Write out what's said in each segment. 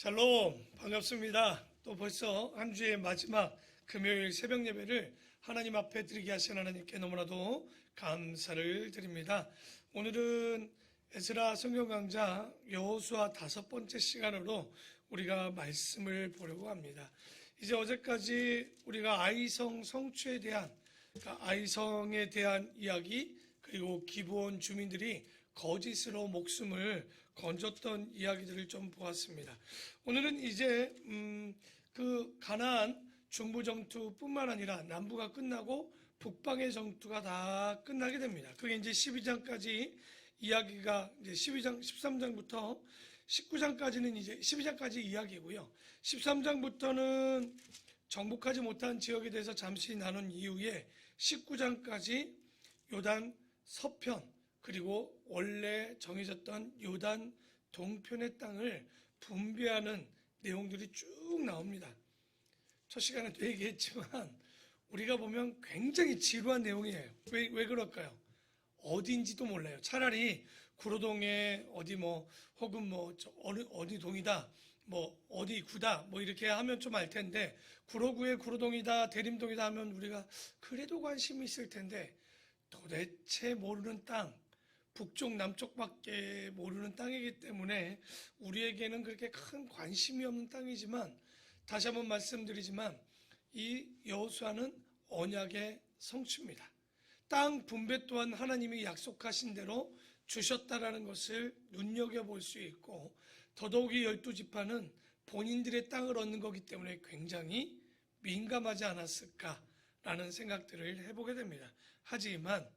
샬롬, 반갑습니다. 또 벌써 한 주의 마지막 금요일 새벽 예배를 하나님 앞에 드리게 하신 하나님께 너무나도 감사를 드립니다. 오늘은 에스라 성경 강좌 여호수아 5번째 시간으로 우리가 말씀을 보려고 합니다. 이제 어제까지 우리가 아이성 성취에 대한, 아이성에 대한 이야기, 그리고 기브온 주민들이 거짓으로 목숨을 건졌던 이야기들을 좀 보았습니다. 오늘은 이제 그 가나안 중부 정투뿐만 아니라 남부가 끝나고 북방의 정투가 다 끝나게 됩니다. 그게 이제 12장까지 이야기가 이제 12장 13장부터 19장까지는 이제 12장까지 이야기고요. 13장부터는 정복하지 못한 지역에 대해서 잠시 나눈 이후에 19장까지 요단 서편, 그리고 원래 정해졌던 요단 동편의 땅을 분배하는 내용들이 쭉 나옵니다. 첫 시간에도 얘기했지만 우리가 보면 굉장히 지루한 내용이에요. 왜 그럴까요? 어딘지도 몰라요. 차라리 구로동에 어디 혹은 어디 동이다, 어디 구다, 이렇게 하면 좀 알 텐데, 구로구에 구로동이다, 대림동이다 하면 우리가 그래도 관심이 있을 텐데, 도대체 모르는 땅, 북쪽 남쪽밖에 모르는 땅이기 때문에 우리에게는 그렇게 큰 관심이 없는 땅이지만, 다시 한번 말씀드리지만 이 여호수아는 언약의 성취입니다. 땅 분배 또한 하나님이 약속하신 대로 주셨다라는 것을 눈여겨볼 수 있고, 더더욱이 12지파는 본인들의 땅을 얻는 거기 때문에 굉장히 민감하지 않았을까라는 생각들을 해보게 됩니다. 하지만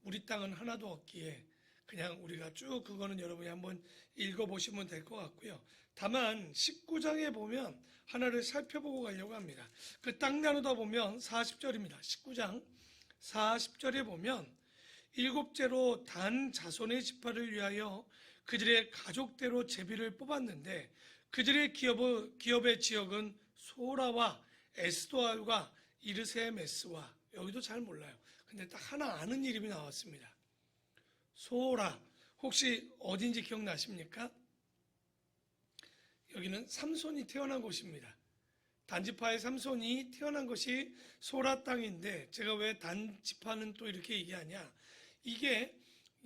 우리 땅은 하나도 없기에 그냥 우리가 쭉 그거는 여러분이 한번 읽어보시면 될 것 같고요. 다만 19장에 보면 하나를 살펴보고 가려고 합니다. 그 땅 나누다 보면 40절입니다. 19장 40절에 보면 일곱째로 단 자손의 지파를 위하여 그들의 가족대로 제비를 뽑았는데 그들의 기업의 지역은 소라와 에스도알과 이르세메스와, 여기도 잘 몰라요. 근데 딱 하나 아는 이름이 나왔습니다. 소라, 혹시 어딘지 기억나십니까? 여기는 삼손이 태어난 곳입니다. 단지파의 삼손이 태어난 것이 소라 땅인데, 제가 왜 단지파는 또 이렇게 얘기하냐, 이게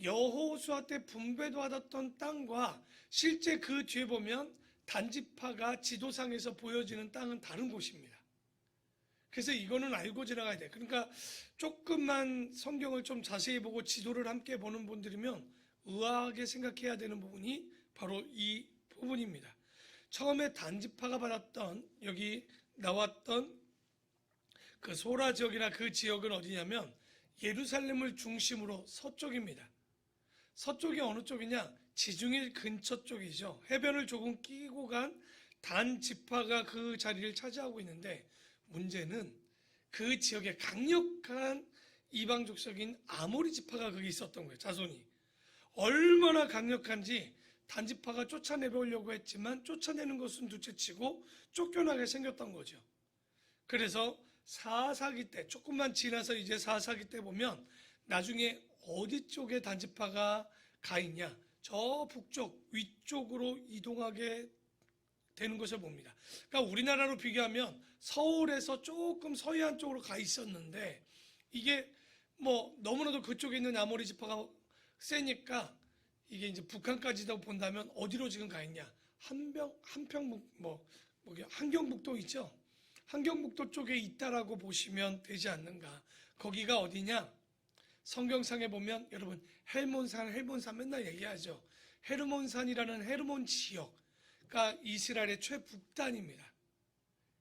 여호수아 때 분배도 받았던 땅과 실제 그 뒤에 보면 단지파가 지도상에서 보여지는 땅은 다른 곳입니다. 그래서 이거는 알고 지나가야 돼. 그러니까 조금만 성경을 좀 자세히 보고 지도를 함께 보는 분들이면 의아하게 생각해야 되는 부분이 바로 이 부분입니다. 처음에 단지파가 받았던, 여기 나왔던 그 소라 지역이나 그 지역은 어디냐면 예루살렘을 중심으로 서쪽입니다. 서쪽이 어느 쪽이냐? 지중해 근처 쪽이죠. 해변을 조금 끼고 간 단지파가 그 자리를 차지하고 있는데, 문제는 그 지역에 강력한 이방 족속인 아모리 지파가 거기 있었던 거예요. 자손이 얼마나 강력한지 단지파가 쫓아내보려고 했지만 쫓아내는 것은 둘째치고 쫓겨나게 생겼던 거죠. 그래서 사사기 때, 조금만 지나서 이제 사사기 때 보면 나중에 어디 쪽에 단지파가 가 있냐, 저 북쪽 위쪽으로 이동하게 되는 것을 봅니다. 그러니까 우리나라로 비교하면 서울에서 조금 서해안 쪽으로 가 있었는데, 이게 너무나도 그쪽에 있는 아모리 지파가 세니까 이게 이제 북한까지도 본다면 어디로 지금 가 있냐? 한경북도 있죠? 한경북도 쪽에 있다라고 보시면 되지 않는가? 거기가 어디냐? 성경상에 보면 여러분 헬몬산 맨날 얘기하죠. 헤르몬산이라는 헤르몬 지역, 그러니까 이스라엘의 최북단입니다.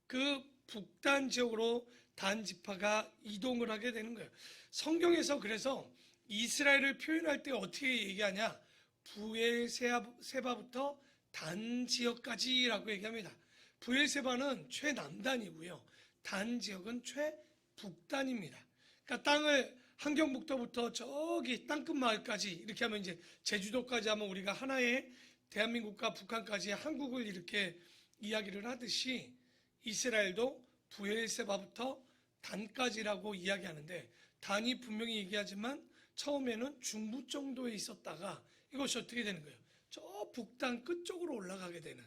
그 북단 지역으로 단지파가 이동을 하게 되는 거예요. 성경에서 그래서 이스라엘을 표현할 때 어떻게 얘기하냐? 부엘세바부터 단 지역까지라고 얘기합니다. 부엘세바는 최남단이고요, 단 지역은 최북단입니다. 그러니까 땅을 한경북도부터 저기 땅끝 마을까지 이렇게 하면, 이제 제주도까지 하면 우리가 하나의 대한민국과 북한까지 한국을 이렇게 이야기를 하듯이 이스라엘도 부엘세바부터 단까지라고 이야기하는데, 단이 분명히 얘기하지만 처음에는 중부 정도에 있었다가 이것이 어떻게 되는 거예요? 저 북단 끝쪽으로 올라가게 되는,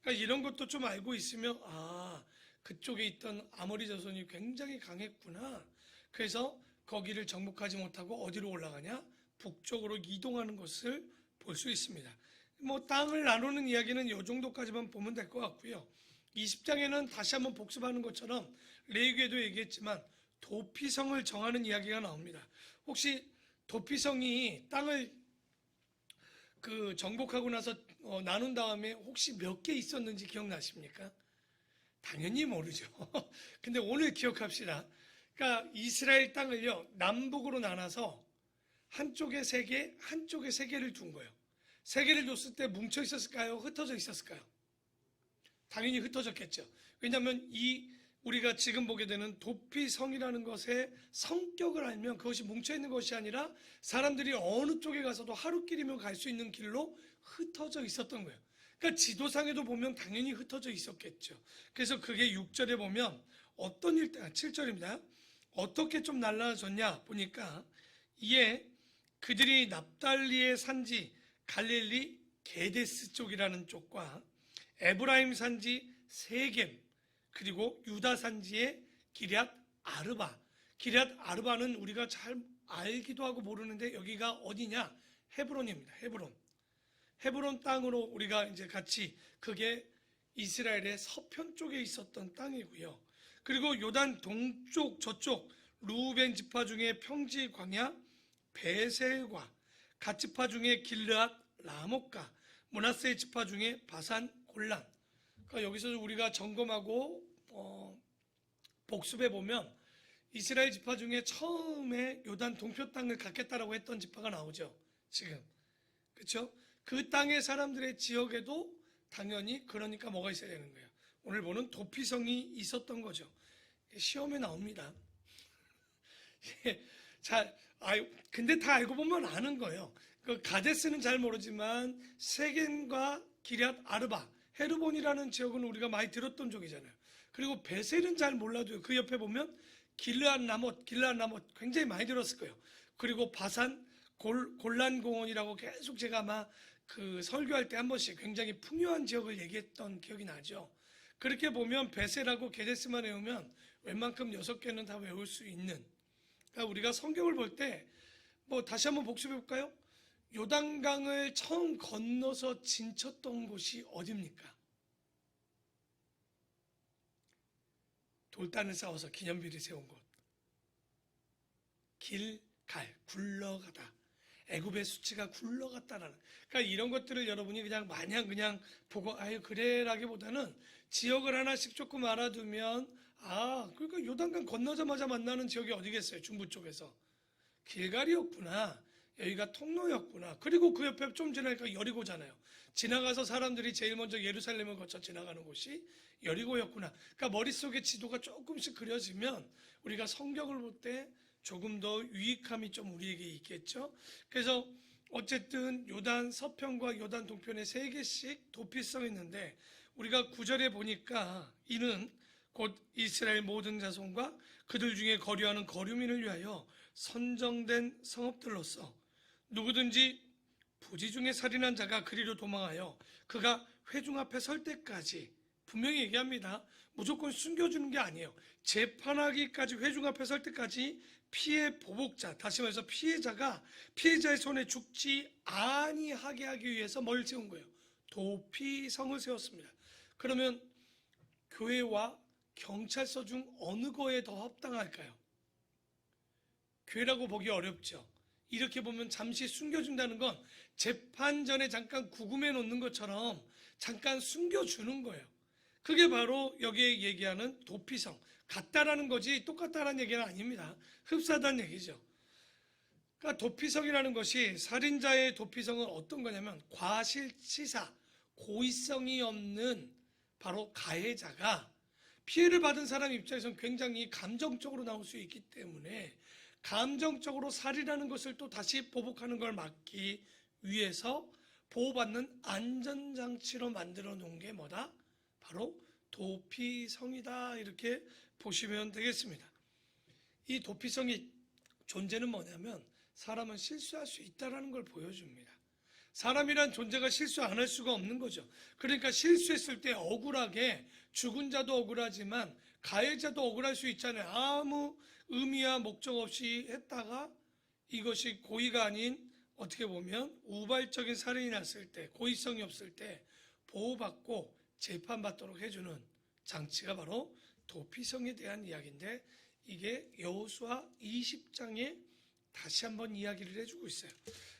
그러니까 이런 것도 좀 알고 있으면 그쪽에 있던 아모리 자손이 굉장히 강했구나. 그래서 거기를 정복하지 못하고 어디로 올라가냐? 북쪽으로 이동하는 것을 볼 수 있습니다. 뭐 땅을 나누는 이야기는 이 정도까지만 보면 될 것 같고요. 20장에는 다시 한번 복습하는 것처럼 레위기에도 얘기했지만 도피성을 정하는 이야기가 나옵니다. 혹시 도피성이 땅을 정복하고 나서 나눈 다음에 혹시 몇 개 있었는지 기억나십니까? 당연히 모르죠. 근데 오늘 기억합시다. 그러니까 이스라엘 땅을요, 남북으로 나눠서 한쪽에 3개, 한쪽에 3개를 둔 거예요. 3개를 줬을 때 뭉쳐 있었을까요? 흩어져 있었을까요? 당연히 흩어졌겠죠. 왜냐하면 우리가 지금 보게 되는 도피성이라는 것의 성격을 알면 그것이 뭉쳐있는 것이 아니라 사람들이 어느 쪽에 가서도 하루길이면 갈 수 있는 길로 흩어져 있었던 거예요. 그러니까 지도상에도 보면 당연히 흩어져 있었겠죠. 그래서 그게 6절에 보면 7절입니다. 어떻게 좀 날라졌냐 보니까 이에 그들이 납달리의 산지 갈릴리 게데스 쪽이라는 쪽과 에브라임 산지 세겜 그리고 유다 산지의 기럇 아르바. 기럇 아르바는 우리가 잘 알기도 하고 모르는데 여기가 어디냐? 헤브론입니다. 헤브론 땅으로 우리가 이제 같이 그게 이스라엘의 서편 쪽에 있었던 땅이고요. 그리고 요단 동쪽 저쪽 루벤 지파 중에 평지 광야 베셀과 갓 지파 중에 길르앗 라못과 므낫세 지파 중에 바산 골란. 그러니까 여기서 우리가 점검하고 복습해 보면 이스라엘 지파 중에 처음에 요단 동표 땅을 갖겠다라고 했던 지파가 나오죠. 지금 그렇죠? 그 땅의 사람들의 지역에도 당연히 그러니까 뭐가 있어야 되는 거예요. 오늘 보는 도피성이 있었던 거죠. 시험에 나옵니다. 근데 다 알고 보면 아는 거예요. 그 가데스는 잘 모르지만 세겜과 기럇 아르바, 헤르본이라는 지역은 우리가 많이 들었던 쪽이잖아요. 그리고 베셀은 잘 몰라도요. 그 옆에 보면 길르앗 라못 굉장히 많이 들었을 거예요. 그리고 바산 골란 공원이라고 계속 제가 아마 그 설교할 때 한 번씩 굉장히 풍요한 지역을 얘기했던 기억이 나죠. 그렇게 보면 베셀하고 게데스만 외우면 웬만큼 6개는 다 외울 수 있는. 그러니까 우리가 성경을 볼 때 뭐 다시 한번 복습해 볼까요? 요단강을 처음 건너서 진쳤던 곳이 어디입니까? 돌단을 쌓아서 기념비를 세운 곳. 굴러가다. 애굽의 수치가 굴러갔다라는. 그러니까 이런 것들을 여러분이 그냥 마냥 그냥 보고 그래라기보다는 지역을 하나씩 조금 알아두면 그러니까 요단강 건너자마자 만나는 지역이 어디겠어요? 중부 쪽에서. 길갈이었구나. 여기가 통로였구나. 그리고 그 옆에 좀 지나니까 여리고잖아요. 지나가서 사람들이 제일 먼저 예루살렘을 거쳐 지나가는 곳이 여리고였구나. 그러니까 머릿속에 지도가 조금씩 그려지면 우리가 성경을 볼 때 조금 더 유익함이 좀 우리에게 있겠죠. 그래서 어쨌든 요단 서편과 요단 동편에 3개씩 도피성이 있는데 우리가 9절에 보니까 이는 곧 이스라엘 모든 자손과 그들 중에 거류하는 거류민을 위하여 선정된 성읍들로서 누구든지 부지 중에 살인한 자가 그리로 도망하여 그가 회중 앞에 설 때까지 분명히 얘기합니다. 무조건 숨겨주는 게 아니에요. 재판하기까지 회중 앞에 설 때까지 피해 보복자, 다시 말해서 피해자가 피해자의 손에 죽지 아니하게 하기 위해서 뭘 세운 거예요? 도피성을 세웠습니다. 그러면 교회와 경찰서 중 어느 거에 더 합당할까요? 교회라고 보기 어렵죠. 이렇게 보면 잠시 숨겨준다는 건 재판 전에 잠깐 구금해 놓는 것처럼 잠깐 숨겨주는 거예요. 그게 바로 여기에 얘기하는 도피성. 같다라는 거지 똑같다라는 얘기는 아닙니다. 흡사하다는 얘기죠. 그러니까 도피성이라는 것이 살인자의 도피성은 어떤 거냐면 과실치사, 고의성이 없는 바로 가해자가 피해를 받은 사람 입장에서는 굉장히 감정적으로 나올 수 있기 때문에 감정적으로 살인하는 것을 또 다시 보복하는 걸 막기 위해서 보호받는 안전장치로 만들어 놓은 게 뭐다? 바로 도피성이다. 이렇게 보시면 되겠습니다. 이 도피성이 존재는 뭐냐면 사람은 실수할 수 있다는 걸 보여줍니다. 사람이란 존재가 실수 안 할 수가 없는 거죠. 그러니까 실수했을 때 억울하게 죽은 자도 억울하지만 가해자도 억울할 수 있잖아요. 아무 의미와 목적 없이 했다가 이것이 고의가 아닌 어떻게 보면 우발적인 살인이 났을 때, 고의성이 없을 때 보호받고 재판받도록 해주는 장치가 바로 도피성에 대한 이야기인데, 이게 여호수아 20장에 다시 한번 이야기를 해주고 있어요.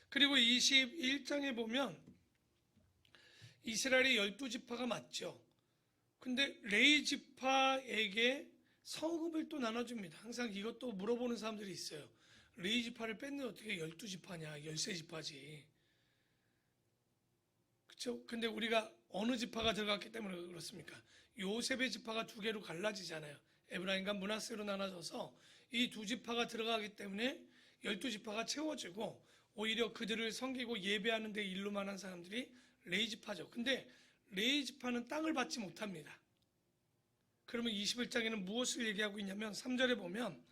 그리고 21장에 보면 이스라엘의 12지파가 맞죠. 근데 레위 지파에게 성읍을 또 나눠줍니다. 항상 이것도 물어보는 사람들이 있어요. 레위 지파를 뺐는데 어떻게 12지파냐, 13지파지. 그렇죠? 근데 우리가 어느 지파가 들어갔기 때문에 그렇습니까? 요셉의 지파가 두 개로 갈라지잖아요. 에브라임과 므낫세로 나눠져서 이 두 지파가 들어가기 때문에 12지파가 채워지고, 오히려 그들을 섬기고 예배하는 데 일로만 한 사람들이 레위 지파죠. 근데 레위 지파는 땅을 받지 못합니다. 그러면 21장에는 무엇을 얘기하고 있냐면 3절에 보면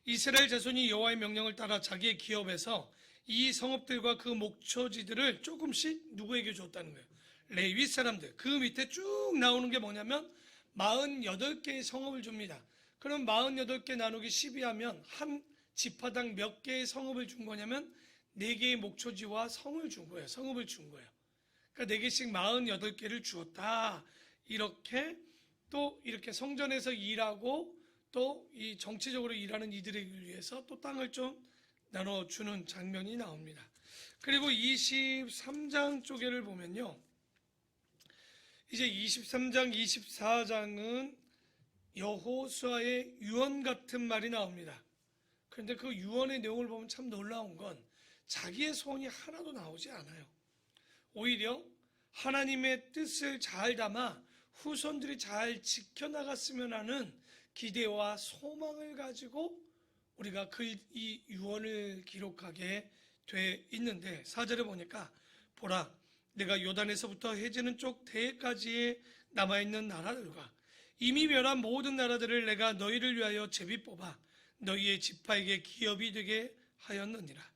이스라엘 자손이 여호와의 명령을 따라 자기의 기업에서 이 성읍들과 그 목초지들을 조금씩 누구에게 줬다는 거예요. 레위 사람들. 그 밑에 쭉 나오는 게 뭐냐면 48개의 성읍을 줍니다. 그럼 48개 나누기 12하면 한 지파당 몇 개의 성읍을 준 거냐면 4개의 목초지와 성을 준 거예요. 성읍을 준 거예요. 그러니까 4개씩 48개를 주었다. 이렇게 또 이렇게 성전에서 일하고 또 이 정치적으로 일하는 이들을 위해서 또 땅을 좀 나눠주는 장면이 나옵니다. 그리고 23장 쪽에를 보면요. 이제 23장, 24장은 여호수아의 유언 같은 말이 나옵니다. 그런데 그 유언의 내용을 보면 참 놀라운 건 자기의 소원이 하나도 나오지 않아요. 오히려 하나님의 뜻을 잘 담아 후손들이 잘 지켜나갔으면 하는 기대와 소망을 가지고 우리가 이 유언을 기록하게 돼 있는데, 4절에 보니까 보라, 내가 요단에서부터 해지는 쪽 대해까지에 남아있는 나라들과 이미 멸한 모든 나라들을 내가 너희를 위하여 제비 뽑아 너희의 지파에게 기업이 되게 하였느니라.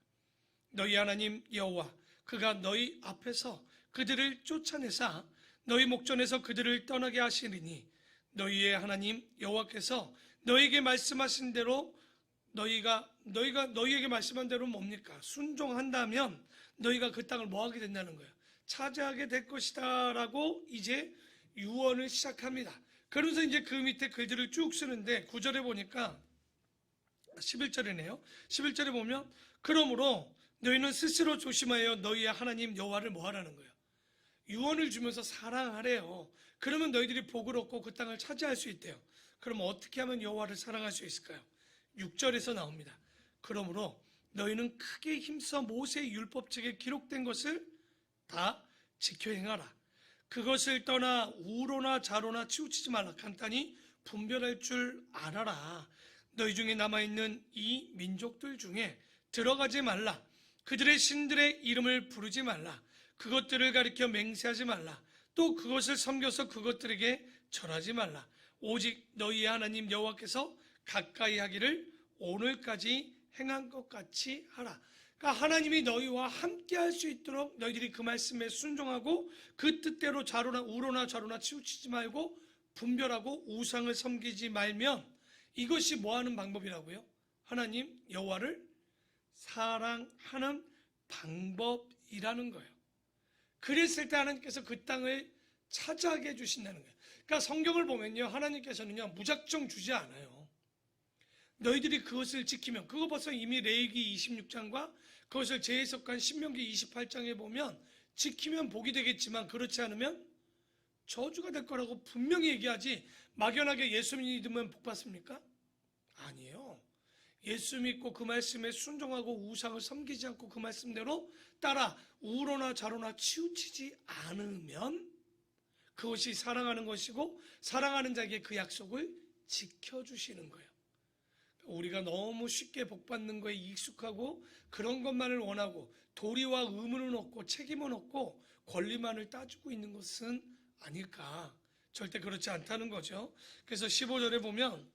너희 하나님 여호와 그가 너희 앞에서 그들을 쫓아내사 너희 목전에서 그들을 떠나게 하시리니 너희의 하나님 여호와께서 너희에게 말씀하신 대로 너희가 너희에게 말씀한 대로 뭡니까? 순종한다면 너희가 그 땅을 뭐하게 된다는 거예요? 차지하게 될 것이다 라고 이제 유언을 시작합니다. 그러면서 이제 그 밑에 글들을 쭉 쓰는데 9절에 보니까 11절이네요. 11절에 보면 그러므로 너희는 스스로 조심하여 너희의 하나님 여호와를 뭐하라는 거예요? 유언을 주면서 사랑하래요. 그러면 너희들이 복을 얻고 그 땅을 차지할 수 있대요. 그럼 어떻게 하면 여호와를 사랑할 수 있을까요? 6절에서 나옵니다. 그러므로 너희는 크게 힘써 모세의 율법책에 기록된 것을 다 지켜 행하라. 그것을 떠나 우로나 좌로나 치우치지 말라. 간단히 분별할 줄 알아라. 너희 중에 남아있는 이 민족들 중에 들어가지 말라. 그들의 신들의 이름을 부르지 말라. 그것들을 가리켜 맹세하지 말라. 또 그것을 섬겨서 그것들에게 절하지 말라. 오직 너희의 하나님 여호와께서 가까이 하기를 오늘까지 행한 것 같이 하라. 그러니까 하나님이 너희와 함께 할 수 있도록 너희들이 그 말씀에 순종하고 그 뜻대로 우로나 좌로나 치우치지 말고 분별하고 우상을 섬기지 말면 이것이 뭐하는 방법이라고요? 하나님 여호와를 사랑하는 방법이라는 거예요. 그랬을 때 하나님께서 그 땅을 차지하게 해주신다는 거예요. 그러니까 성경을 보면요, 하나님께서는요 무작정 주지 않아요. 너희들이 그것을 지키면, 그거 벌써 이미 레위기 26장과 그것을 재해석한 신명기 28장에 보면 지키면 복이 되겠지만 그렇지 않으면 저주가 될 거라고 분명히 얘기하지, 막연하게 예수 믿으면 복 받습니까? 아니에요. 예수 믿고 그 말씀에 순종하고 우상을 섬기지 않고 그 말씀대로 따라 우로나 좌로나 치우치지 않으면 그것이 사랑하는 것이고, 사랑하는 자에게 그 약속을 지켜주시는 거예요. 우리가 너무 쉽게 복받는 거에 익숙하고 그런 것만을 원하고 도리와 의무는 없고 책임은 없고 권리만을 따지고 있는 것은 아닐까. 절대 그렇지 않다는 거죠. 그래서 15절에 보면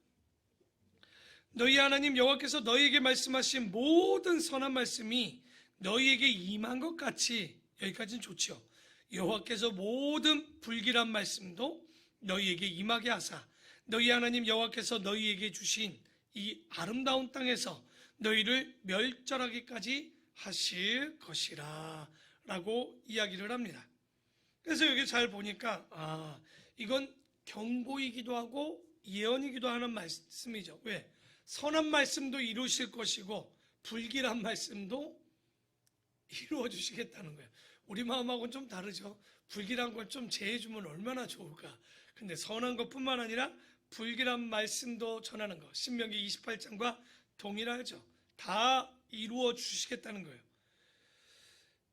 너희 하나님 여호와께서 너희에게 말씀하신 모든 선한 말씀이 너희에게 임한 것 같이, 여기까지는 좋죠. 여호와께서 모든 불길한 말씀도 너희에게 임하게 하사 너희 하나님 여호와께서 너희에게 주신 이 아름다운 땅에서 너희를 멸절하기까지 하실 것이라 라고 이야기를 합니다. 그래서 여기 잘 보니까 이건 경고이기도 하고 예언이기도 하는 말씀이죠. 왜? 선한 말씀도 이루실 것이고 불길한 말씀도 이루어 주시겠다는 거예요. 우리 마음하고는 좀 다르죠. 불길한 걸 좀 제해주면 얼마나 좋을까. 근데 선한 것뿐만 아니라 불길한 말씀도 전하는 것, 신명기 28장과 동일하죠. 다 이루어 주시겠다는 거예요.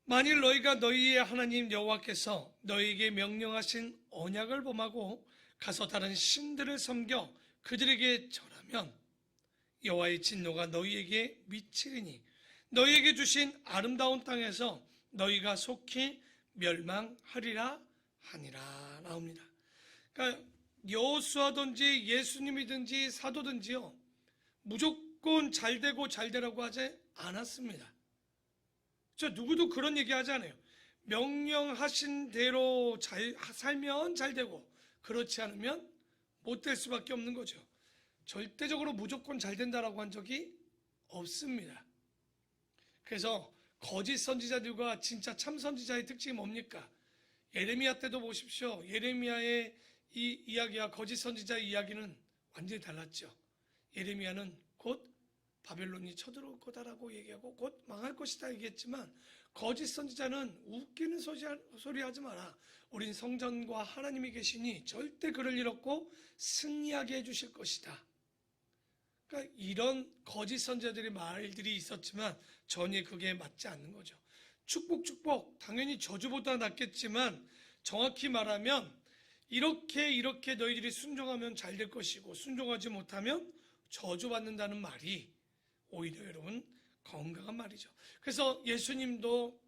만일 너희가 너희의 하나님 여호와께서 너희에게 명령하신 언약을 범하고 가서 다른 신들을 섬겨 그들에게 절하면 여호와의 진노가 너희에게 미치리니 너희에게 주신 아름다운 땅에서 너희가 속히 멸망하리라 하니라 나옵니다. 그러니까 여호수아든지 예수님이든지 사도든지요 무조건 잘되고 잘되라고 하지 않았습니다. 저 누구도 그런 얘기 하지 않아요. 명령하신 대로 잘 살면 잘되고 그렇지 않으면 못 될 수밖에 없는 거죠. 절대적으로 무조건 잘 된다라고 한 적이 없습니다. 그래서 거짓 선지자들과 진짜 참 선지자의 특징이 뭡니까? 예레미야 때도 보십시오. 예레미야의 이 이야기와 거짓 선지자의 이야기는 완전히 달랐죠. 예레미야는 곧 바벨론이 쳐들어올 거다라고 얘기하고 곧 망할 것이다 얘기했지만 거짓 선지자는 웃기는 소리 하지 마라. 우린 성전과 하나님이 계시니 절대 그럴 일 없고 승리하게 해주실 것이다. 그러니까 이런 거짓 선지자들의 말들이 있었지만 전혀 그게 맞지 않는 거죠. 축복 당연히 저주보다 낫겠지만 정확히 말하면 이렇게 너희들이 순종하면 잘 될 것이고 순종하지 못하면 저주받는다는 말이 오히려 여러분 건강한 말이죠. 그래서 예수님도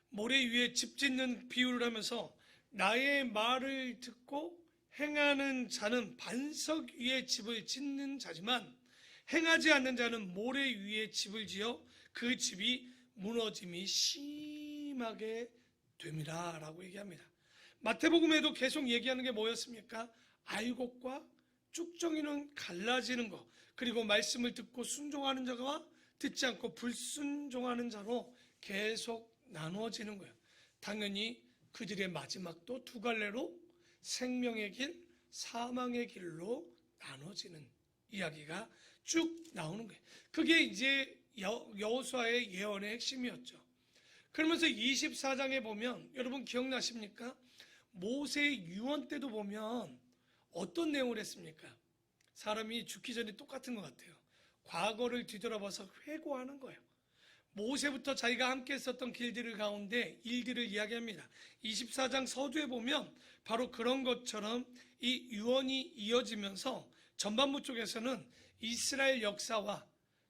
모래 위에 집 짓는 비유를 하면서 나의 말을 듣고 행하는 자는 반석 위에 집을 짓는 자지만 행하지 않는 자는 모래 위에 집을 지어 그 집이 무너짐이 심하게 됨이라 라고 얘기합니다. 마태복음에도 계속 얘기하는 게 뭐였습니까? 알곡과 쭉정이는 갈라지는 것, 그리고 말씀을 듣고 순종하는 자와 듣지 않고 불순종하는 자로 계속 나누어지는 거예요. 당연히 그들의 마지막도 두 갈래로 생명의 길, 사망의 길로 나눠지는 이야기가 쭉 나오는 거예요. 그게 이제 여호수아의 예언의 핵심이었죠. 그러면서 24장에 보면 여러분 기억나십니까? 모세의 유언 때도 보면 어떤 내용을 했습니까? 사람이 죽기 전에 똑같은 것 같아요. 과거를 뒤돌아봐서 회고하는 거예요. 모세부터 자기가 함께 했었던 길들을 가운데 일들을 이야기합니다. 24장 서두에 보면 바로 그런 것처럼 이 유언이 이어지면서 전반부 쪽에서는 이스라엘 역사와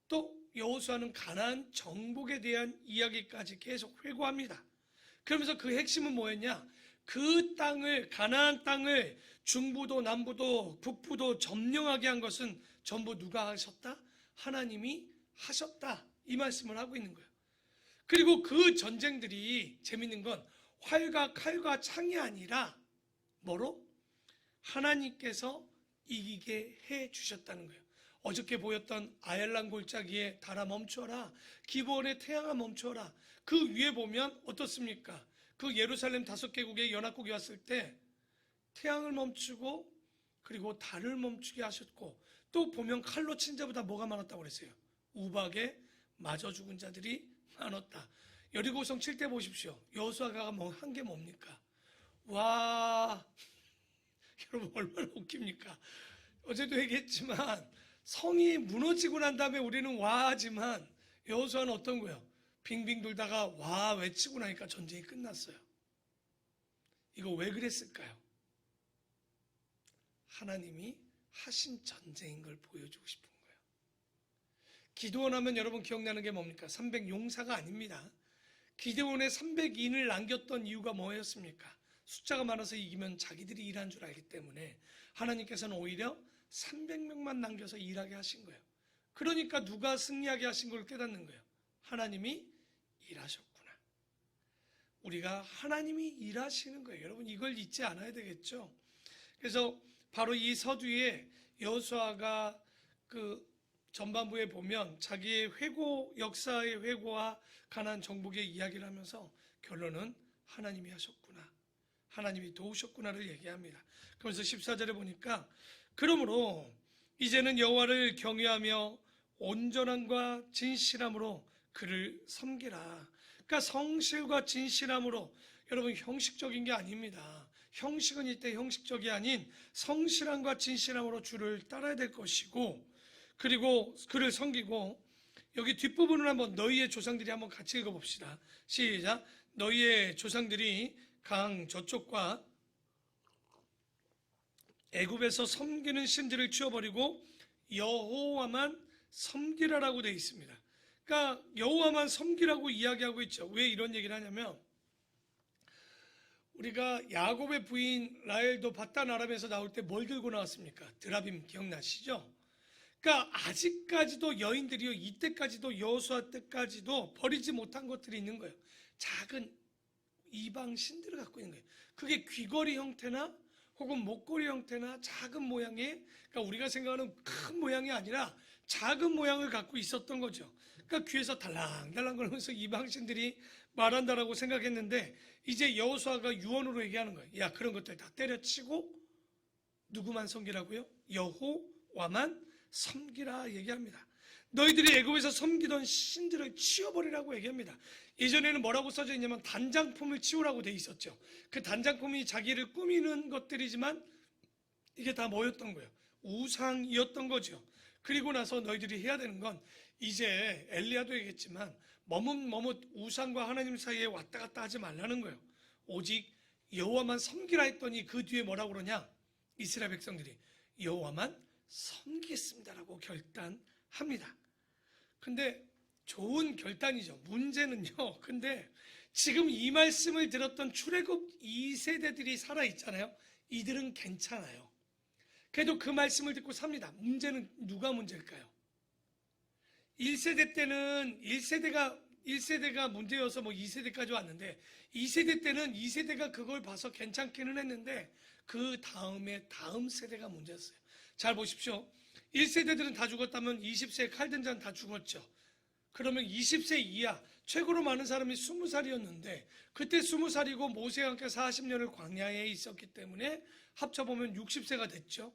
또 여호수아는 가나안 정복에 대한 이야기까지 계속 회고합니다. 그러면서 그 핵심은 뭐였냐? 그 땅을, 가나안 땅을 중부도 남부도 북부도 점령하게 한 것은 전부 누가 하셨다? 하나님이 하셨다. 이 말씀을 하고 있는 거예요. 그리고 그 전쟁들이 재밌는 건 활과 칼과 창이 아니라 뭐로? 하나님께서 이기게 해 주셨다는 거예요. 어저께 보였던 아얄란 골짜기에 달아 멈춰라. 기브온의 태양아 멈춰라. 그 위에 보면 어떻습니까? 그 예루살렘 5개국의 연합국이 왔을 때 태양을 멈추고 그리고 달을 멈추게 하셨고 또 보면 칼로 친 자보다 뭐가 많았다고 그랬어요? 우박에 맞아 죽은 자들이 많았다. 여리고성 칠 때 보십시오. 여호수아가 한 게 뭡니까? 와, 여러분 얼마나 웃깁니까? 어제도 얘기했지만 성이 무너지고 난 다음에 우리는 와 하지만 여호수아는 어떤 거예요? 빙빙 돌다가 와 외치고 나니까 전쟁이 끝났어요. 이거 왜 그랬을까요? 하나님이 하신 전쟁인 걸 보여주고 싶은 거예요. 기드온 하면 여러분 기억나는 게 뭡니까? 300용사가 아닙니다. 기드온에 300인을 남겼던 이유가 뭐였습니까? 숫자가 많아서 이기면 자기들이 일한 줄 알기 때문에 하나님께서는 오히려 300명만 남겨서 일하게 하신 거예요. 그러니까 누가 승리하게 하신 걸 깨닫는 거예요. 하나님이 일하셨구나. 우리가 하나님이 일하시는 거예요. 여러분 이걸 잊지 않아야 되겠죠. 그래서 바로 이 서두에 여호수아가 그 전반부에 보면 자기의 회고, 역사의 회고와 가나안 정복의 이야기를 하면서 결론은 하나님이 하셨구나, 하나님이 도우셨구나를 얘기합니다. 그러면서 14절에 보니까 그러므로 이제는 여호와를 경외하며 온전함과 진실함으로 그를 섬기라. 그러니까 성실과 진실함으로, 여러분 형식적인 게 아닙니다. 형식은 이때 형식적이 아닌 성실함과 진실함으로 주를 따라야 될 것이고, 그리고 그를 섬기고, 여기 뒷부분을 한번 너희의 조상들이 한번 같이 읽어봅시다. 시작. 너희의 조상들이 강 저쪽과 애굽에서 섬기는 신들을 치워버리고 여호와만 섬기라라고 되어 있습니다. 그러니까 여호와만 섬기라고 이야기하고 있죠. 왜 이런 얘기를 하냐면, 우리가 야곱의 부인 라헬도 바단 아람에서 나올 때 뭘 들고 나왔습니까? 드라빔 기억나시죠? 그러니까 아직까지도 여인들이요, 이때까지도 여호수아 때까지도 버리지 못한 것들이 있는 거예요. 작은 이방 신들을 갖고 있는 거예요. 그게 귀걸이 형태나 혹은 목걸이 형태나 작은 모양의, 그러니까 우리가 생각하는 큰 모양이 아니라 작은 모양을 갖고 있었던 거죠. 그러니까 귀에서 달랑달랑 거리면서 이방 신들이 말한다라고 생각했는데, 이제 여호수아가 유언으로 얘기하는 거예요. 야, 그런 것들 다 때려치고 누구만 섬기라고요? 여호와만 섬기라 얘기합니다. 너희들이 애굽에서 섬기던 신들을 치워버리라고 얘기합니다. 예전에는 뭐라고 써져 있냐면 단장품을 치우라고 돼 있었죠. 그 단장품이 자기를 꾸미는 것들이지만 이게 다 뭐였던 거예요? 우상이었던 거죠. 그리고 나서 너희들이 해야 되는 건, 이제 엘리야도 얘기했지만 머뭇 우상과 하나님 사이에 왔다 갔다 하지 말라는 거예요. 오직 여호와만 섬기라 했더니 그 뒤에 뭐라고 그러냐? 이스라엘 백성들이 여호와만 섬기겠습니다라고 결단합니다. 근데 좋은 결단이죠. 문제는요, 근데 지금 이 말씀을 들었던 출애굽 2세대들이 살아있잖아요. 이들은 괜찮아요. 그래도 그 말씀을 듣고 삽니다. 문제는 누가 문제일까요? 1세대 때는 1세대가 문제여서 뭐 2세대까지 왔는데, 2세대 때는 2세대가 그걸 봐서 괜찮기는 했는데 그 다음에 다음 세대가 문제였어요. 잘 보십시오. 1세대들은 다 죽었다면 20세에 칼든 자는 다 죽었죠. 그러면 20세 이하, 최고로 많은 사람이 20살이었는데 그때 20살이고 모세와 함께 40년을 광야에 있었기 때문에 합쳐보면 60세가 됐죠.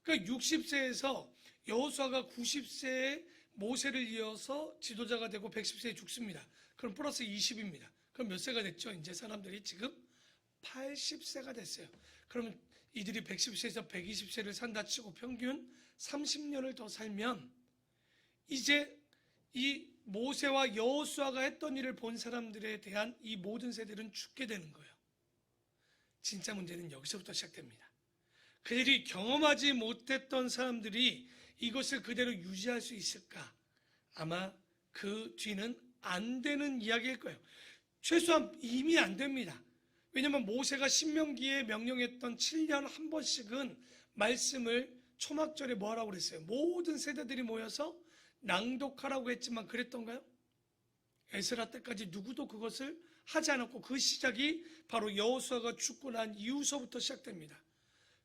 그러니까 60세에서 여호수아가 90세에 모세를 이어서 지도자가 되고 110세에 죽습니다. 그럼 플러스 20입니다. 그럼 몇 세가 됐죠? 이제 사람들이 지금 80세가 됐어요. 그러면 이들이 110세에서 120세를 산다 치고 평균 30년을 더 살면 이제 이 모세와 여호수아가 했던 일을 본 사람들에 대한 이 모든 세대는 죽게 되는 거예요. 진짜 문제는 여기서부터 시작됩니다. 그들이 경험하지 못했던 사람들이 이것을 그대로 유지할 수 있을까? 아마 그 뒤는 안 되는 이야기일 거예요. 최소한 이미 안 됩니다. 왜냐하면 모세가 신명기에 명령했던 7년 한 번씩은 말씀을 초막절에 뭐 하라고 그랬어요? 모든 세대들이 모여서 낭독하라고 했지만 그랬던가요? 에스라 때까지 누구도 그것을 하지 않았고, 그 시작이 바로 여호수아가 죽고 난 이후서부터 시작됩니다.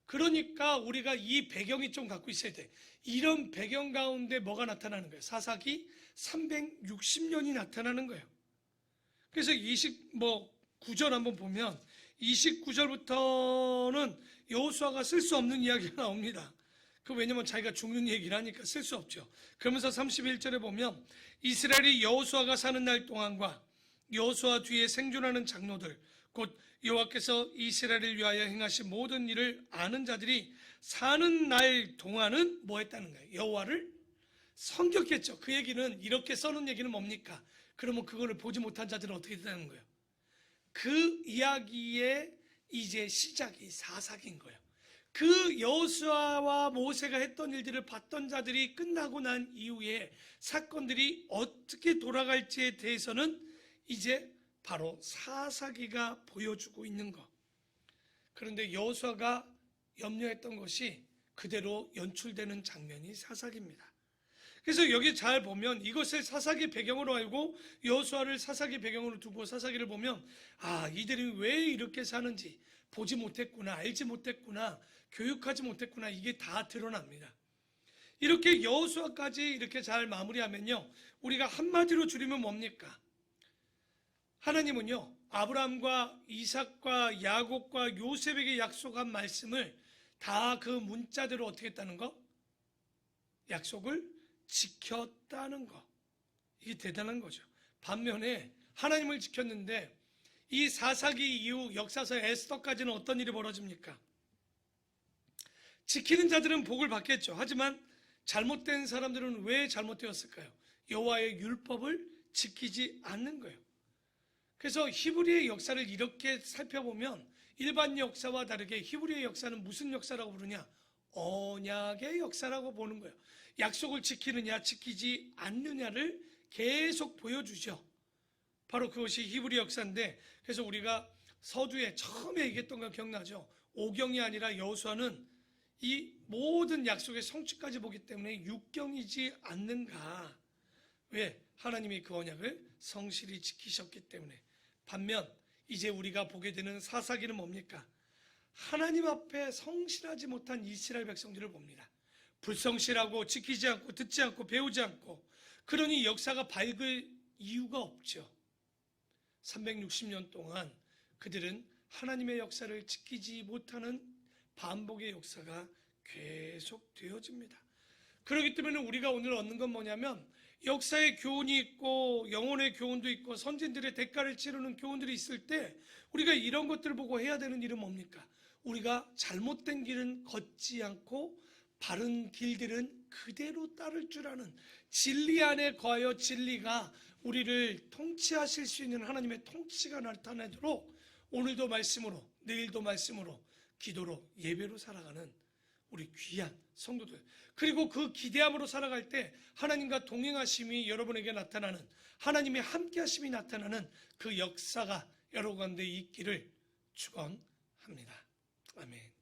그러니까 우리가 이 배경이 좀 갖고 있어야 돼. 이런 배경 가운데 뭐가 나타나는 거예요? 사사기 360년이 나타나는 거예요. 그래서 29절 한번 보면 29절부터는 여호수아가 쓸 수 없는 이야기가 나옵니다. 왜냐면 자기가 죽는 얘기를 하니까 쓸 수 없죠. 그러면서 31절에 보면 이스라엘이 여호수아가 사는 날 동안과 여호수아 뒤에 생존하는 장로들, 곧 여호와께서 이스라엘을 위하여 행하신 모든 일을 아는 자들이 사는 날 동안은 뭐 했다는 거예요? 여호와를 섬겼겠죠. 그 얘기는, 이렇게 써놓은 얘기는 뭡니까? 그러면 그거를 보지 못한 자들은 어떻게 되는 거예요? 그 이야기의 이제 시작이 사사기인 거예요. 그 여호수아와 모세가 했던 일들을 봤던 자들이 끝나고 난 이후에 사건들이 어떻게 돌아갈지에 대해서는 이제 바로 사사기가 보여주고 있는 것. 그런데 여호수아가 염려했던 것이 그대로 연출되는 장면이 사사기입니다. 그래서 여기 잘 보면 이것을 사사기 배경으로 알고 여호수아를 사사기 배경으로 두고 사사기를 보면 이들이 왜 이렇게 사는지 보지 못했구나, 알지 못했구나, 교육하지 못했구나, 이게 다 드러납니다. 이렇게 여호수아까지 이렇게 잘 마무리하면요, 우리가 한마디로 줄이면 뭡니까? 하나님은요, 아브라함과 이삭과 야곱과 요셉에게 약속한 말씀을 다 그 문자대로 어떻게 했다는 거? 약속을 지켰다는 거. 이게 대단한 거죠. 반면에 하나님을 지켰는데 이 사사기 이후 역사서 에스더까지는 어떤 일이 벌어집니까? 지키는 자들은 복을 받겠죠. 하지만 잘못된 사람들은 왜 잘못되었을까요? 여호와의 율법을 지키지 않는 거예요. 그래서 히브리의 역사를 이렇게 살펴보면 일반 역사와 다르게 히브리의 역사는 무슨 역사라고 부르냐? 언약의 역사라고 보는 거예요. 약속을 지키느냐 지키지 않느냐를 계속 보여주죠. 바로 그것이 히브리 역사인데, 그래서 우리가 서두에 처음에 얘기했던 거 기억나죠? 오경이 아니라 여호수아는 이 모든 약속의 성취까지 보기 때문에 육경이지 않는가. 왜? 하나님이 그 언약을 성실히 지키셨기 때문에. 반면 이제 우리가 보게 되는 사사기는 뭡니까? 하나님 앞에 성실하지 못한 이스라엘 백성들을 봅니다. 불성실하고 지키지 않고 듣지 않고 배우지 않고, 그러니 역사가 밝을 이유가 없죠. 360년 동안 그들은 하나님의 역사를 지키지 못하는 반복의 역사가 계속 되어집니다. 그렇기 때문에 우리가 오늘 얻는 건 뭐냐면, 역사의 교훈이 있고 영혼의 교훈도 있고 선진들의 대가를 치르는 교훈들이 있을 때 우리가 이런 것들을 보고 해야 되는 일은 뭡니까? 우리가 잘못된 길은 걷지 않고 바른 길들은 그대로 따를 줄 아는, 진리 안에 거하여 진리가 우리를 통치하실 수 있는 하나님의 통치가 나타나도록 오늘도 말씀으로, 내일도 말씀으로, 기도로, 예배로 살아가는 우리 귀한 성도들, 그리고 그 기대함으로 살아갈 때 하나님과 동행하심이 여러분에게 나타나는, 하나님의 함께하심이 나타나는 그 역사가 여러분 가운데 있기를 축원합니다. 아멘.